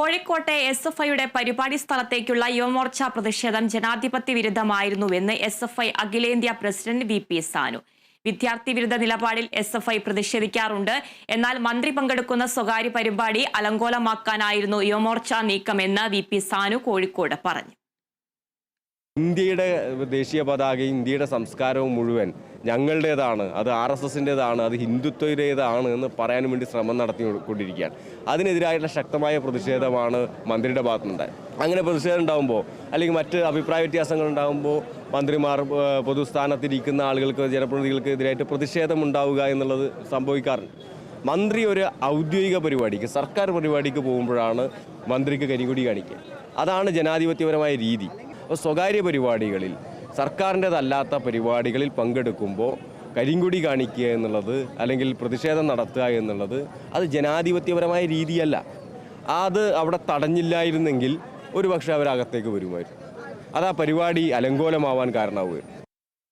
കോഴിക്കോട്ടെ SFIയുടെ പരിപാടി സ്ഥലത്തേക്കുള്ള യുവമോർച്ച പ്രതിഷേധം ജനാധിപത്യ വിരുദ്ധമായിരുന്നുവെന്ന് SFI അഖിലേന്ത്യാ പ്രസിഡന്റ് VP സാനു. വിദ്യാർത്ഥി വിരുദ്ധ നിലപാടിൽ SFI പ്രതിഷേധിക്കാറുണ്ട്. എന്നാൽ മന്ത്രി പങ്കെടുക്കുന്ന സ്വകാര്യ പരിപാടി അലങ്കോലമാക്കാനായിരുന്നു യുവമോർച്ച നീക്കമെന്ന് VP സാനു കോഴിക്കോട് പറഞ്ഞു. ഇന്ത്യയുടെ ദേശീയ പതാകയും ഇന്ത്യയുടെ സംസ്കാരവും മുഴുവൻ ഞങ്ങളുടേതാണ്, അത് RSSൻ്റേതാണ്, അത് ഹിന്ദുത്വയുടേതാണ് എന്ന് പറയാനും വേണ്ടി ശ്രമം നടത്തിക്കൊണ്ടിരിക്കുകയാണ്. അതിനെതിരായിട്ടുള്ള ശക്തമായ പ്രതിഷേധമാണ് മന്ത്രിയുടെ ഭാഗത്തുനിന്നുണ്ടായത്. അങ്ങനെ പ്രതിഷേധം ഉണ്ടാകുമ്പോൾ അല്ലെങ്കിൽ മറ്റ് അഭിപ്രായ വ്യത്യാസങ്ങൾ ഉണ്ടാകുമ്പോൾ മന്ത്രിമാർ പൊതുസ്ഥാനത്തിരിക്കുന്ന ആളുകൾക്ക്, ജനപ്രതിനിധികൾക്ക് എതിരായിട്ട് പ്രതിഷേധം ഉണ്ടാവുക എന്നുള്ളത് സംഭവിക്കാറുണ്ട്. മന്ത്രി ഒരു ഔദ്യോഗിക പരിപാടിക്ക്, സർക്കാർ പരിപാടിക്ക് പോകുമ്പോഴാണ് മന്ത്രിക്ക് കരിങ്കൊടി കാണിക്കുക. അതാണ് ജനാധിപത്യപരമായ രീതി. സ്വകാര്യ പരിപാടികളിൽ, സർക്കാരിൻ്റെതല്ലാത്ത പരിപാടികളിൽ പങ്കെടുക്കുമ്പോൾ കരിങ്കൊടി കാണിക്കുക എന്നുള്ളത് അല്ലെങ്കിൽ പ്രതിഷേധം നടത്തുക എന്നുള്ളത് അത് ജനാധിപത്യപരമായ രീതിയല്ല. അത് അവിടെ തടഞ്ഞില്ലായിരുന്നെങ്കിൽ ഒരുപക്ഷെ അവരകത്തേക്ക് വരുമായിരുന്നു. അത് ആ പരിപാടി അലങ്കോലമാവാൻ കാരണമാവുകയും